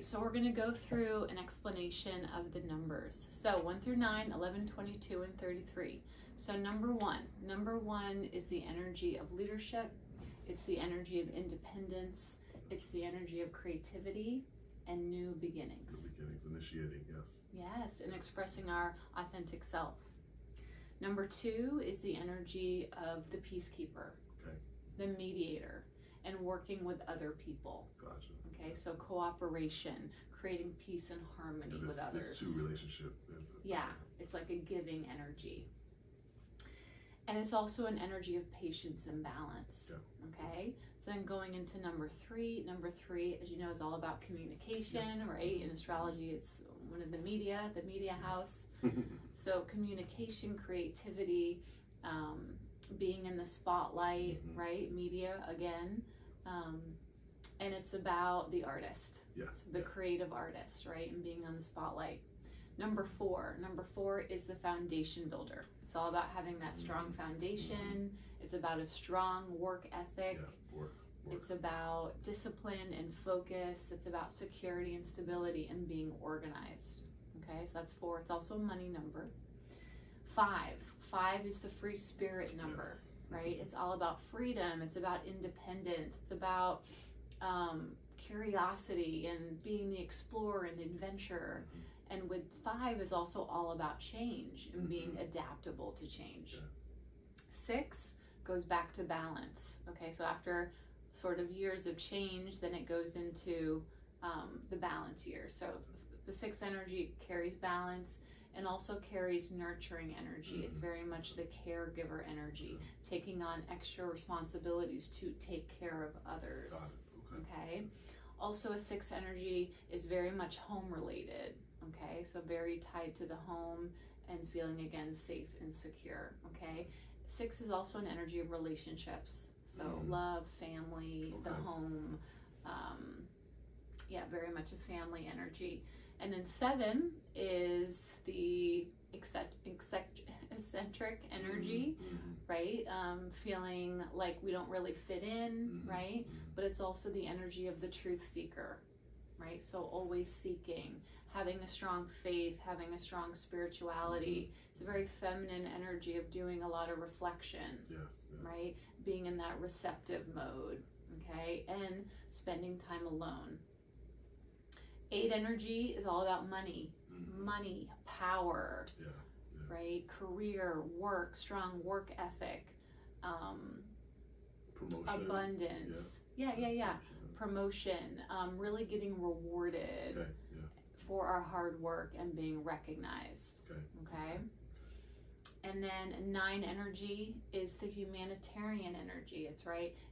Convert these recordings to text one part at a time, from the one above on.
So we're going to go through an explanation of the numbers. So 1 through 9, 11, 22, and 33. So number one is the energy of leadership. It's the energy of independence. It's the energy of creativity and new beginnings. New beginnings, initiating, yes. Yes, and expressing our authentic self. Number 2 is the energy of the peacekeeper, okay, the mediator, and working with other people. Gotcha. Okay, so cooperation, creating peace and harmony with others. This two relationship. Yeah, it's like a giving energy. And it's also an energy of patience and balance. Yeah. Okay, so then going into number 3, as you know, is all about communication, right? In astrology, it's one of the media house. So communication, creativity, being in the spotlight, right? Media again. And it's about the artist, the creative artist, right? And being on the spotlight. Number 4 is the foundation builder. It's all about having that strong foundation. It's about a strong work ethic. Work. It's about discipline and focus. It's about security and stability and being organized. Okay, so that's 4. It's also a money number. 5 is the free spirit number, right? It's all about freedom. It's about independence. It's about curiosity and being the explorer and the adventurer. And with 5 is also all about change and being adaptable to change. 6 goes back to balance. Okay, so after sort of years of change, then it goes into the balance year. So the 6 energy carries balance and also carries nurturing energy. It's very much the caregiver energy, taking on extra responsibilities to take care of others. Got it. Okay. Also, a 6 energy is very much home related. Okay, so very tied to the home and feeling again safe and secure. Okay, 6 is also an energy of relationships. So love, family, the home. Very much a family energy. And then 7 is the eccentric energy, right? Feeling like we don't really fit in, right? But it's also the energy of the truth seeker, right? So always seeking, having a strong faith, having a strong spirituality. It's a very feminine energy of doing a lot of reflection, right? Being in that receptive mode, okay? And spending time alone. 8 energy is all about money, power, right? Career, work, strong work ethic, promotion, abundance, promotion, really getting rewarded for our hard work and being recognized. Okay. And then 9 energy is the humanitarian energy.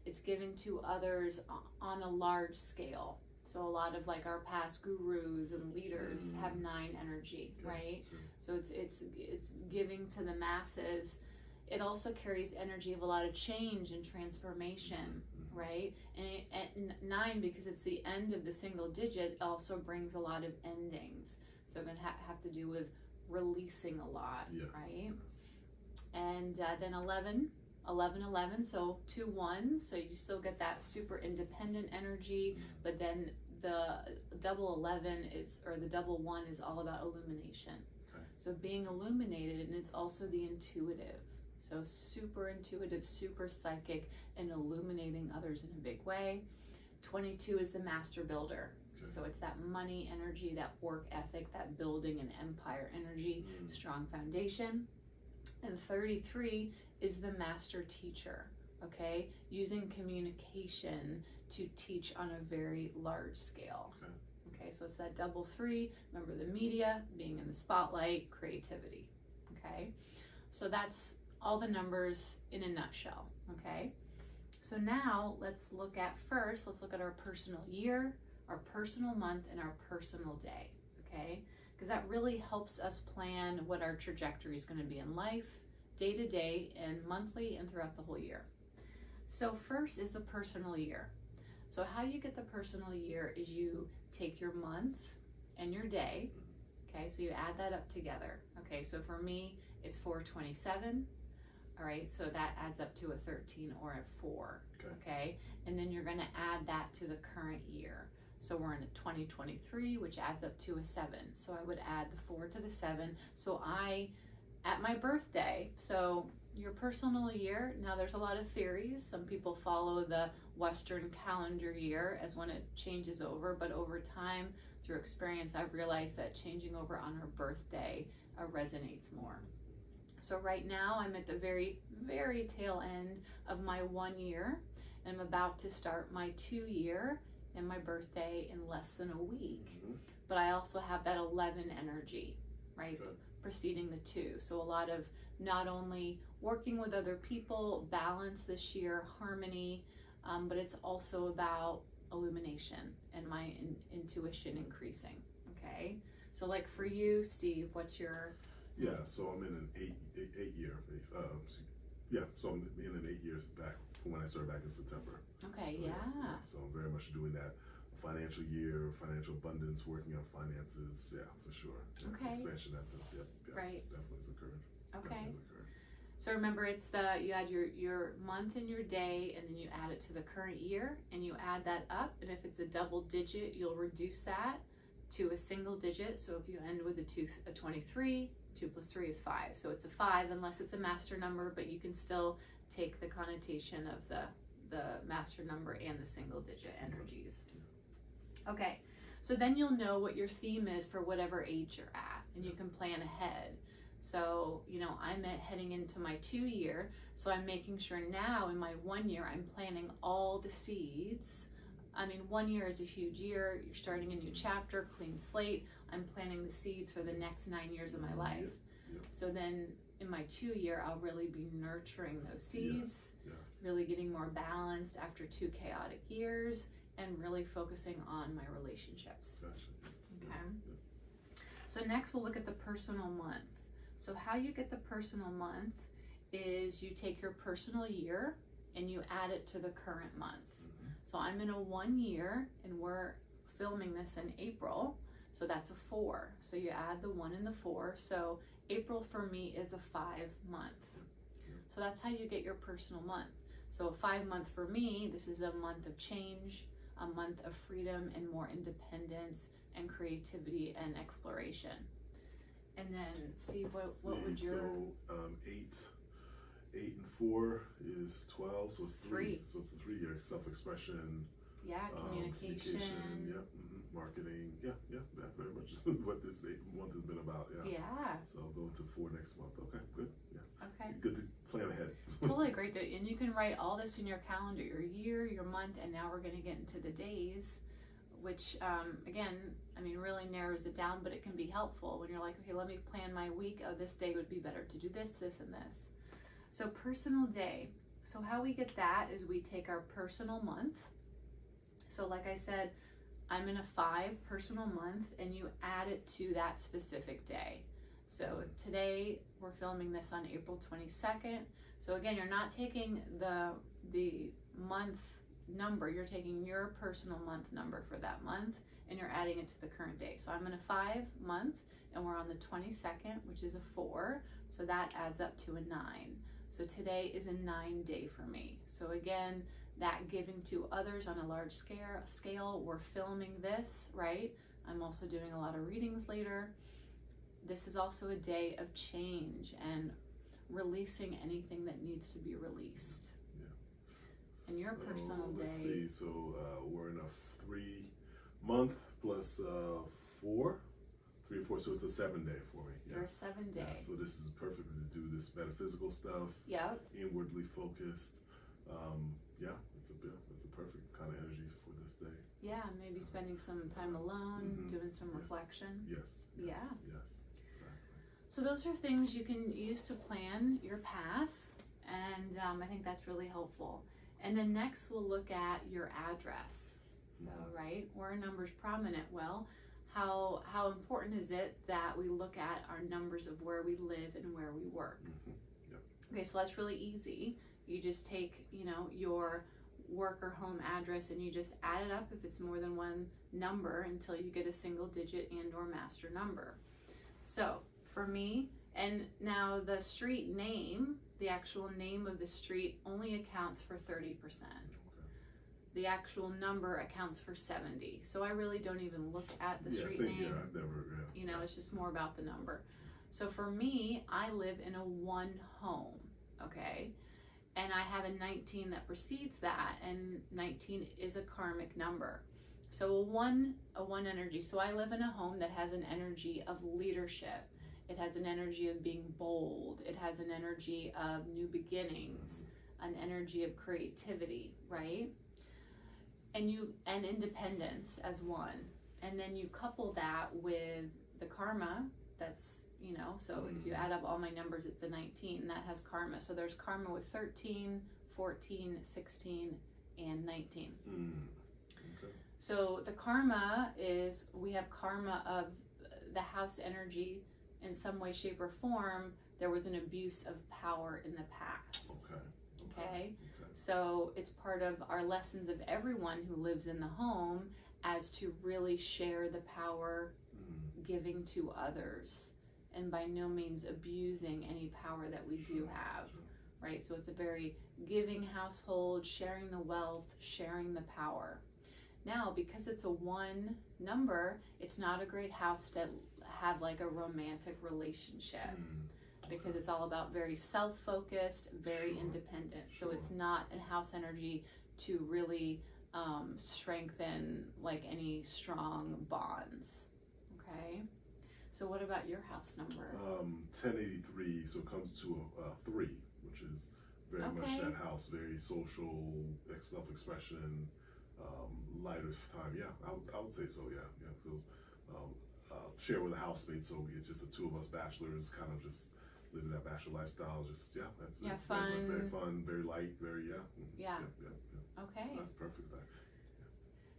It's giving to others on a large scale. So a lot of like our past gurus and leaders have 9 energy, right? So it's giving to the masses. It also carries energy of a lot of change and transformation, right? And 9, because it's the end of the single digit, also brings a lot of endings. So going to have to do with releasing a lot, right? And then 11, so 2 1s, so you still get that super independent energy, but then the double 11 the double 1 is all about illumination. So being illuminated, and it's also the intuitive. So super intuitive, super psychic, and illuminating others in a big way. 22 is the master builder. So it's that money energy, that work ethic, that building an empire energy, strong foundation. And 33 is the master teacher, okay? Using communication to teach on a very large scale. Okay, so it's that double 3. Remember the media, being in the spotlight, creativity, okay? So that's all the numbers in a nutshell, okay? So now let's look at our personal year, our personal month, and our personal day, okay? Because that really helps us plan what our trajectory is going to be in life, day to day, and monthly, and throughout the whole year. So first is the personal year. So how you get the personal year is you take your month and your day, okay, so you add that up together. Okay, so for me, it's 427. All right, so that adds up to a 13 or a 4, okay? And then you're gonna add that to the current year. So we're in a 2023, which adds up to a 7. So I would add the 4 to the 7. So at my birthday, so your personal year, now there's a lot of theories. Some people follow the Western calendar year as when it changes over, but over time, through experience, I've realized that changing over on her birthday resonates more. So right now I'm at the very, very tail end of my 1 year, and I'm about to start my 2 year and my birthday in less than a week. But I also have that 11 energy, right? Preceding the 2. So a lot of not only working with other people, balance this year, harmony, but it's also about illumination and my intuition increasing, okay? So like for you, Steve, what's your... Yeah, so I'm in an eight year, so I'm in an 8 years back from when I started back in September. Okay, so, so I'm very much doing that financial year, financial abundance, working on finances, for sure. Okay. Expansion in that sense, Right. Definitely is occurring. Okay. Definitely is occurring. So remember, it's you add your month and your day, and then you add it to the current year, and you add that up, and if it's a double digit, you'll reduce that to a single digit. So if you end with a 23, 2 plus 3 is 5. So it's a 5 unless it's a master number, but you can still take the connotation of the master number and the single digit energies. Okay, so then you'll know what your theme is for whatever age you're at, and you can plan ahead. So, I'm heading into my 2 year, so I'm making sure now in my 1 year, I'm planting all the seeds. I mean, 1 year is a huge year. You're starting a new chapter, clean slate. I'm planting the seeds for the next 9 years of my life. So then in my 2 year, I'll really be nurturing those seeds, really getting more balanced after 2 chaotic years, and really focusing on my relationships. Okay. So next we'll look at the personal month. So how you get the personal month is you take your personal year and you add it to the current month. So I'm in a 1 year, and we're filming this in April, so that's a 4. So you add the 1 and the 4. So April for me is a 5 month. So that's how you get your personal month. So a 5 month for me, this is a month of change, a month of freedom and more independence and creativity and exploration. And then Steve, what would your... So 8 and 4 is 12, so it's 3. So it's the 3 year self-expression. Communication. Marketing. Very much what this month has been about. So I'll go into 4 next month. Okay, good. Okay. Good to plan ahead. Totally great. And you can write all this in your calendar, your year, your month, and now we're going to get into the days, which again, really narrows it down, but it can be helpful when you're like, okay, let me plan my week. Oh, this day would be better to do this, this, and this. So personal day. So how we get that is we take our personal month. So like I said, I'm in a 5 personal month, and you add it to that specific day. So today we're filming this on April 22nd. So again, you're not taking the month number, you're taking your personal month number for that month, and you're adding it to the current day. So I'm in a 5 month, and we're on the 22nd, which is a 4. So that adds up to a 9. So today is a 9 day for me. So again, that giving to others on a large scale, we're filming this, right? I'm also doing a lot of readings later. This is also a day of change and releasing anything that needs to be released. And your personal day. Let's see, so we're in a 3 month plus 4. 3 or 4, so it's a 7 day for me. You're a 7 day. So this is perfect to do this metaphysical stuff. Inwardly focused. It's a perfect kind of energy for this day. Maybe spending some time alone, doing some reflection. Yes. Exactly. So those are things you can use to plan your path, and I think that's really helpful. And then next we'll look at your address. So, right, where are numbers prominent? Well, how important is it that we look at our numbers of where we live and where we work? Okay, so that's really easy. You just take, work or home address, and you just add it up if it's more than one number until you get a single digit and or master number. So for me, and now the street name, the actual name of the street only accounts for 30%. The actual number accounts for 70%. So I really don't even look at the street name. Here. I've never, you know, it's just more about the number. So for me, I live in a one home, okay? And I have a 19 that precedes that, and 19 is a karmic number. So a one energy. So I live in a home that has an energy of leadership. It has an energy of being bold. It has an energy of new beginnings, an energy of creativity, right? And independence as one. And then you couple that with the karma, that's, you know, so if you add up all my numbers, it's the 19, that has karma. So there's karma with 13, 14, 16, and 19. Okay. So the karma is, we have karma of the house energy in some way, shape, or form. There was an abuse of power in the past. Okay. So it's part of our lessons of everyone who lives in the home as to really share the power, giving to others, and by no means abusing any power that we do have, right? So it's a very giving household, sharing the wealth, sharing the power. Now, because it's a one number, it's not a great house to have like a romantic relationship. Because it's all about very self-focused, very independent. So it's not a house energy to really strengthen like any strong bonds. Okay. So what about your house number? 1083. So it comes to a 3, which is very much that house, very social, self-expression, light of time. Yeah, I would say so. Yeah. So share with a housemate. So it's just the two of us bachelors, kind of just living that bachelor lifestyle. Just that's fun. Very fun, very light, very Yeah. So Okay. that's perfect.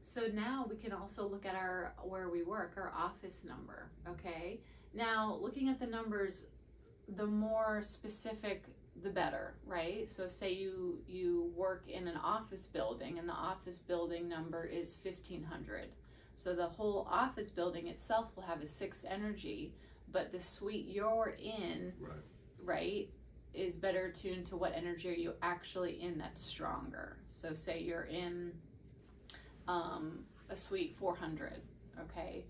So now we can also look at where we work, our office number. Okay. Now looking at the numbers, the more specific, the better, right? So say you work in an office building, and the office building number is 1500. So the whole office building itself will have a 6 energy, but the suite you're in, right, is better tuned to what energy are you actually in that's stronger. So say you're in a suite 400, okay?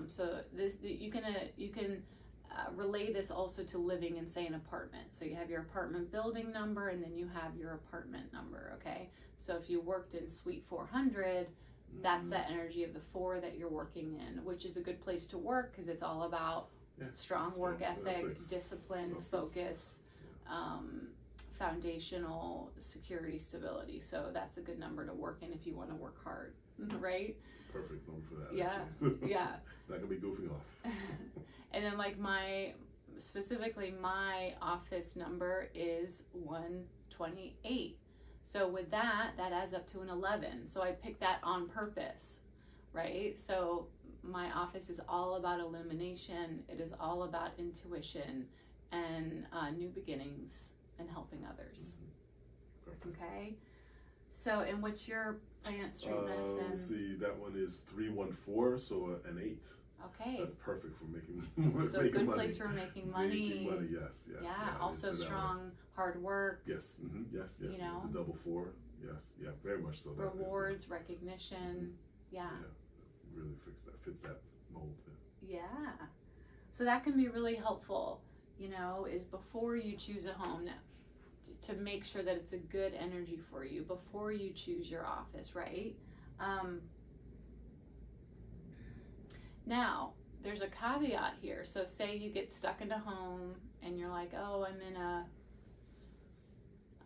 So you can relay this also to living in, say, an apartment. So you have your apartment building number, and then you have your apartment number, okay? So if you worked in suite 400, that's that energy of the 4 that you're working in, which is a good place to work because it's all about strong work ethic, discipline, focus, foundational security, stability. So that's a good number to work in if you want to work hard, right? Perfect number for that. Yeah, yeah. Not gonna be goofing off. And then like my office number is 128. So with that adds up to an 11. So I picked that on purpose, right? So my office is all about illumination. It is all about intuition and new beginnings and helping others. Okay. So, and what's your plant street medicine? Let's see, that one is 314, so an 8. Okay. So that's perfect for making so making good money. place for making money. Making money, yes. Yeah. Also strong, hard work. Yes. Yes. Yeah. You know. The double 4. Yes. Yeah. Very much so. Rewards, recognition. Yeah. Really fits that mold. Yeah. So that can be really helpful. You know, is before you choose a home now, to make sure that it's a good energy for you before you choose your office, right? Now, there's a caveat here. So say you get stuck in a home and you're like, oh,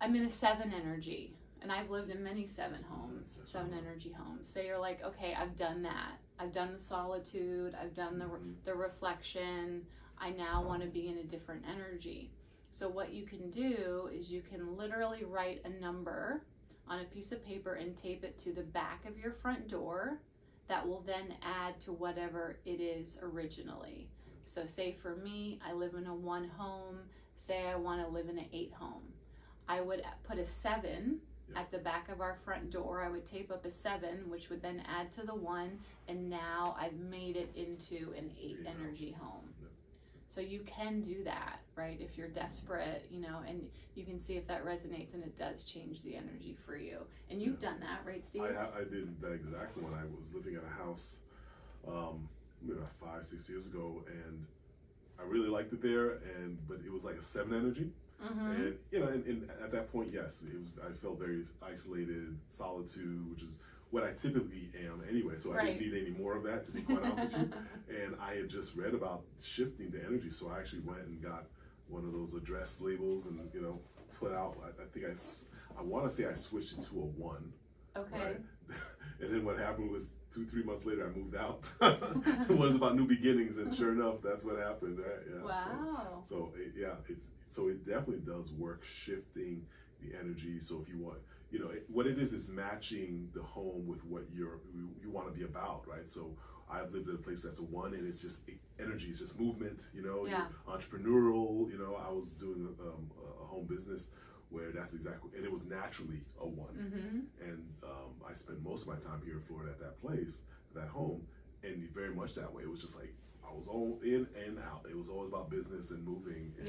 I'm in a 7 energy. And I've lived in many 7 homes, 7 energy homes. Say you're like, okay, I've done that. I've done the solitude. I've done the reflection. I now want to be in a different energy. So what you can do is you can literally write a number on a piece of paper and tape it to the back of your front door. That will then add to whatever it is originally. So say for me, I live in a 1 home. Say I want to live in an 8 home. I would put a 7 At the back of our front door, I would tape up a 7, which would then add to the 1, and now I've made it into an 8 energy home. Yep. So you can do that, right? If you're desperate, and you can see if that resonates, and it does change the energy for you. And you've done that, right, Steve? I did that exactly when I was living in a house, 5-6 years ago, and I really liked it there, but it was like a 7 energy. And and at that point, yes, I felt very isolated, solitude, which is what I typically am anyway. So I didn't need any more of that, to be quite honest with you. And I had just read about shifting the energy, so I actually went and got one of those address labels and put out. I think I want to say I switched it to a 1. Okay. Right? And then what happened was 2-3 months later I moved out. It was about new beginnings, and sure enough, that's what happened. Right? Yeah. Wow. So it definitely does work shifting the energy. So if you want, what it is matching the home with what you want to be about, right? So I've lived in a place that's a 1, and it's just energy, it's just movement. You're entrepreneurial. I was doing a home business where that's exactly, and it was naturally a 1. And I spent most of my time here in Florida at that place, that home, and very much that way. It was just like I was all in and out. It was always about business and moving. And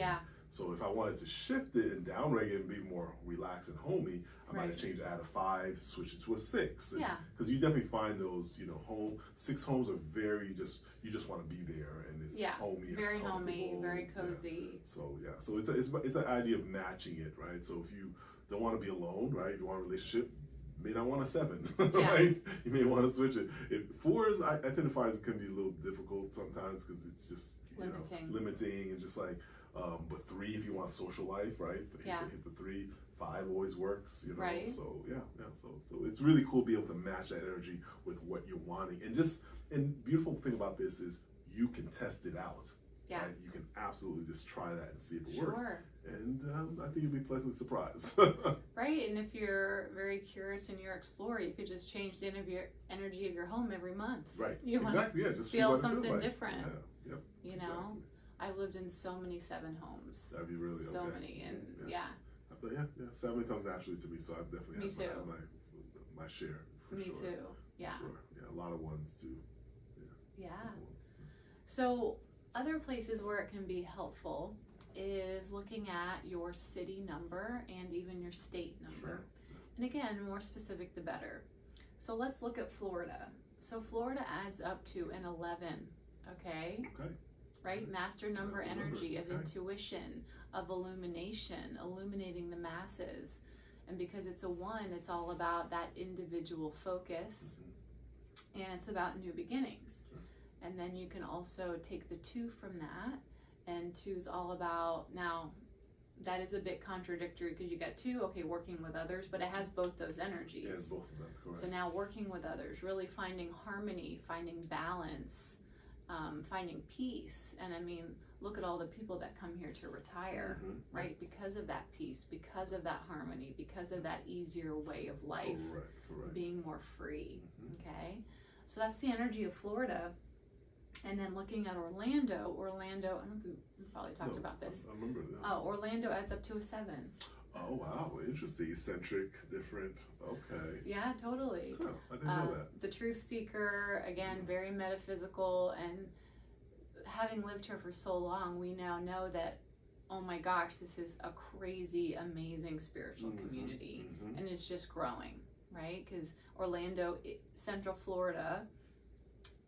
so if I wanted to shift it and downregulate and be more relaxed and homey, I might have changed it, add a 5, switch it to a 6. Because you definitely find those, 6 homes are very you just want to be there, and it's homey, very it's homey, very cozy. So so it's an idea of matching it, right? So if you don't want to be alone, right? If you want a relationship, you may not want a 7, right? You may want to switch it. 4s, I tend to find can be a little difficult sometimes because it's just limiting and just like. But 3, if you want social life, right? Hit the 3. 5 always works, Right. So so it's really cool to be able to match that energy with what you're wanting. And beautiful thing about this is you can test it out. Yeah. Right? You can absolutely just try that and see if it Sure. works. And I think it'll be a pleasant surprise. Right, and if you're very curious and you're an explorer, you could just change the energy of your home every month. Right. You exactly. Yeah. Just feel see what something it feels like. different. Yeah. Yep. Exactly. I've lived in so many 7 homes. That'd be really so many, and yeah. 7 comes naturally to me, so I've definitely had my share. Me sure. too. Yeah. For sure. Yeah, a lot of 1s too. Yeah. So other places where it can be helpful is looking at your city number and even your state number. Sure. And again, more specific the better. So let's look at Florida. So Florida adds up to an 11, okay? Okay. Right? Master number energy of okay. intuition, of illumination, illuminating the masses. And because it's a 1, it's all about that individual focus, and it's about new beginnings. Sure. And then you can also take the 2 from that, and 2's all about, now that is a bit contradictory because you got 2, okay, working with others, but it has both those energies. Yeah, both of them, correct. So now working with others, really finding harmony, finding balance, finding peace. And I mean, look at all the people that come here to retire, right? Because of that peace, because of that harmony, because of that easier way of life, correct. being more free, okay? So that's the energy of Florida. And then looking at Orlando, I don't know if we probably talked about this. I remember that. Oh, Orlando adds up to a 7. Oh, wow, interesting, eccentric, different, okay. Yeah, totally. Huh, I didn't know that. The truth seeker, again, very metaphysical, and having lived here for so long, we now know that, oh my gosh, this is a crazy, amazing spiritual community, and it's just growing, right? Because Central Florida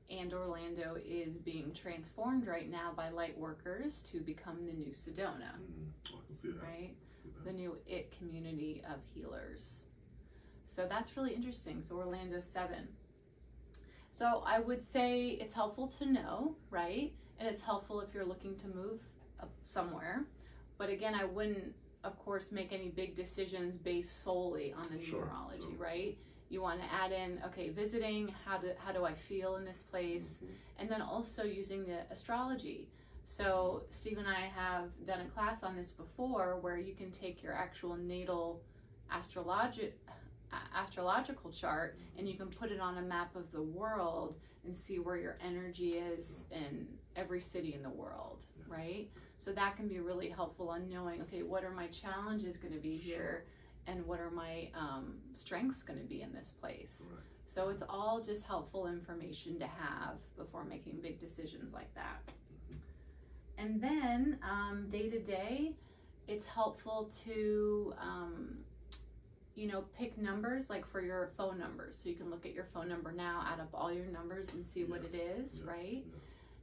and Orlando is being transformed right now by light workers to become the new Sedona, I can see that. right? The new IT community of healers. So that's really interesting. So Orlando 7. So I would say it's helpful to know, right? And it's helpful if you're looking to move up somewhere. But again, I wouldn't, of course, make any big decisions based solely on the numerology, right? You want to add in, okay, visiting, how do I feel in this place? And then also using the astrology. So Steve and I have done a class on this before where you can take your actual natal astrological chart and you can put it on a map of the world and see where your energy is in every city in the world, right? So that can be really helpful on knowing, okay, what are my challenges going to be here and what are my strengths going to be in this place. Right. So it's all just helpful information to have before making big decisions like that. And then day to day, it's helpful to pick numbers like for your phone numbers. So you can look at your phone number now, add up all your numbers and see what it is, right? Yes.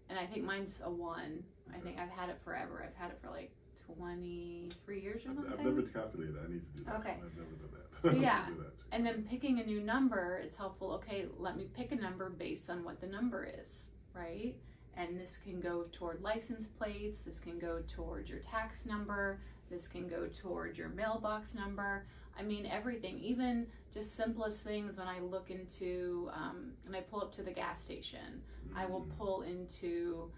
And I think mine's a 1. I think I've had it forever. I've had it for like 23 years or something. I've never calculated that. I need to do that. Okay. I've never done that. So yeah, do that. And then picking a new number, it's helpful. Okay, let me pick a number based on what the number is, right? And this can go toward license plates. This can go toward your tax number. This can go toward your mailbox number. I mean, everything, even just simplest things. When I look into, when I pull up to the gas station, I will pull into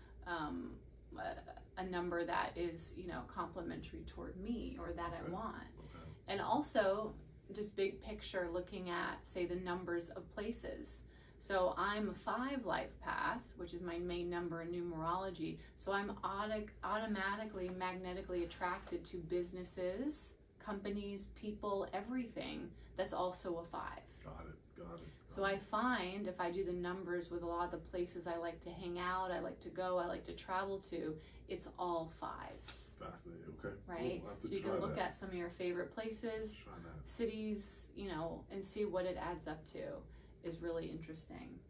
a number that is, complimentary toward me or that I want. Okay. And also, just big picture, looking at, say, the numbers of places. So I'm a 5 life path, which is my main number in numerology. So I'm automatically, magnetically attracted to businesses, companies, people, everything that's also a 5. Got it. So I find if I do the numbers with a lot of the places I like to hang out, I like to go, I like to travel to, it's all 5s. Fascinating. Okay. Right? We'll have to So you try can look that. at some of your favorite places, Try that. cities, and see what it adds up to is really interesting.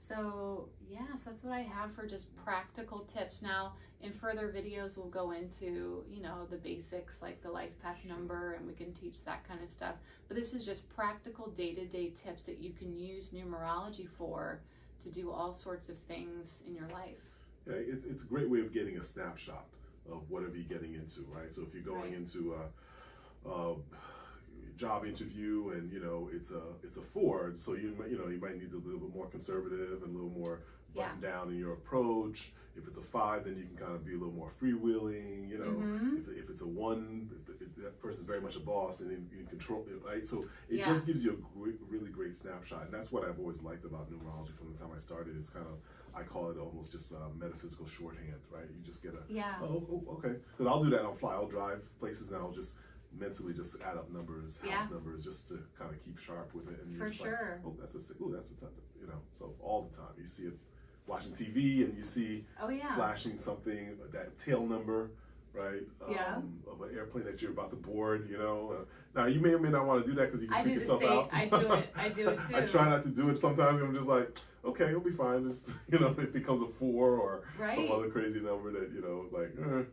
So yes, that's what I have for just practical tips. Now in further videos we'll go into, the basics like the life path number, and we can teach that kind of stuff. But this is just practical day-to-day tips that you can use numerology for to do all sorts of things in your life. Yeah, it's a great way of getting a snapshot of whatever you're getting into, right? So if you're going into a job interview and it's a 4, so you might need to be a little bit more conservative and a little more buttoned down in your approach. If it's a 5, then you can kind of be a little more freewheeling. If it's a 1, if that person's very much a boss and in control, right? So it just gives you a really great snapshot, and that's what I've always liked about numerology from the time I started. It's kind of, I call it almost just metaphysical shorthand, right? You just get okay, because I'll do that on fly. I'll drive places and I'll just mentally just add up numbers, house numbers, just to kind of keep sharp with it. And you're just like, oh, that's a 6. Oh, that's a 10. So all the time you see it watching TV and you see flashing something, that tail number, right? Of an airplane that you're about to board. Now you may or may not want to do that because you can freak yourself out. I do it too. I try not to do it sometimes. I'm just like, okay, it'll be fine. Just, if it becomes a 4 or some other crazy number that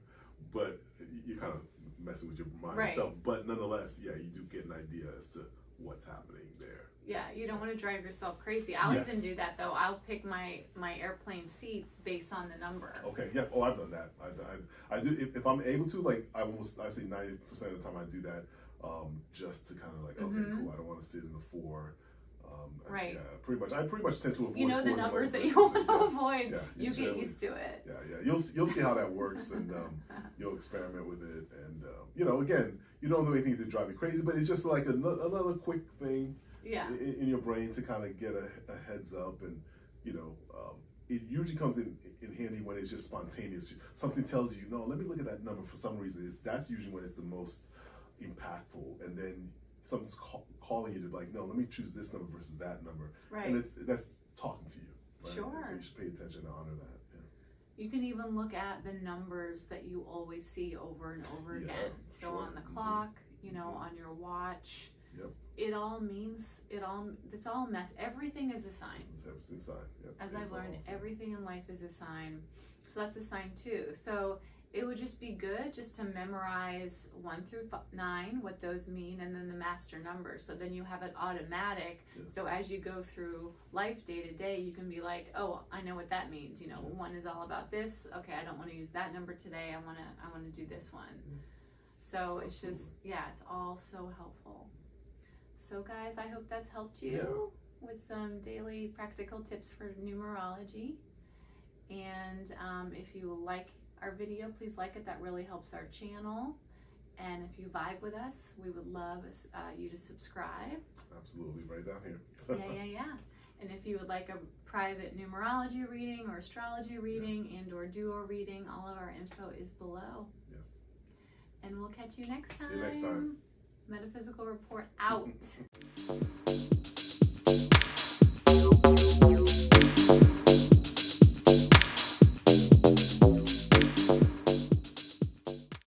but you kind of messing with your mind itself. But nonetheless, you do get an idea as to what's happening there. Yeah, you don't want to drive yourself crazy. I'll even do that though. I'll pick my airplane seats based on the number. Okay, yeah. Oh, I've done that. I do if I'm able to. Like I say 90% of the time I do that, just to kind of like, okay, cool. I don't want to sit in the 4. Right. Pretty much. I pretty much tend to avoid. The numbers that you want to avoid. Yeah, you get used to it. Yeah. You'll see how that works, and you'll experiment with it, and again, you don't do anything to drive you crazy, but it's just like another quick thing. Yeah. In your brain to kind of get a heads up, and it usually comes in handy when it's just spontaneous. Something tells you, no, let me look at that number for some reason. That's usually when it's the most impactful, and then something's calling you to be like, no, let me choose this number versus that number. Right. And that's talking to you. Right? Sure. And so you should pay attention and honor that. Yeah. You can even look at the numbers that you always see over and over again. So on the clock, on your watch. Yep. It's all mess. Everything is a sign. It's a sign. Yep. As I've learned, everything in life is a sign. So that's a sign too. So it would just be good just to memorize 1 through 9, what those mean, and then the master numbers. So then you have it automatic. Yes. So as you go through life day to day, you can be like, oh, I know what that means. 1 is all about this. Okay, I don't want to use that number today. I want to do this one. Yeah. So it's just, it's all so helpful. So guys, I hope that's helped you with some daily practical tips for numerology. And if you like our video, please like it. That really helps our channel. And if you vibe with us, we would love you to subscribe. Absolutely, right down here. Yeah. And if you would like a private numerology reading or astrology reading and or duo reading, all of our info is below. Yes. And we'll catch you next time. See you next time. Metaphysical Report out.